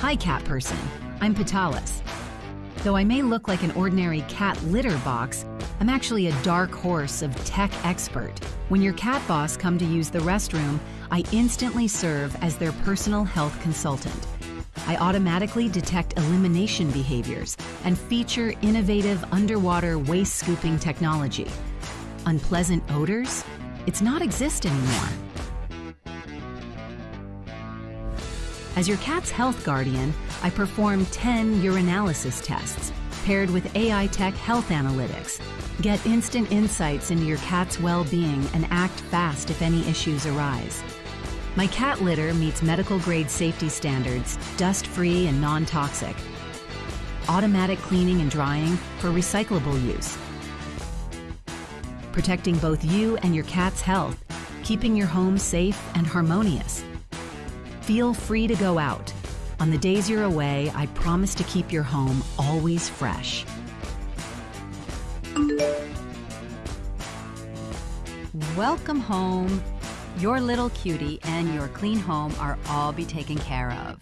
Hi, cat person. I'm PETALAS. Though I may look like an ordinary cat litter box, I'm actually a dark horse of tech expert. When your cat boss come to use the restroom, I instantly serve as their personal health consultant. I automatically detect elimination behaviors and feature innovative underwater waste scooping technology. Unpleasant odors? It's not exist anymore. As your cat's health guardian, I perform 10 urinalysis tests paired with AI tech health analytics. Get instant insights into your cat's well-being and act fast if any issues arise. My cat litter meets medical-grade safety standards, dust-free and non-toxic. Automatic cleaning and drying for recyclable use. Protecting both you and your cat's health, keeping your home safe and harmonious. Feel free to go out. On the days you're away, I promise to keep your home always fresh. Welcome home. Your little cutie and your clean home are all be taken care of.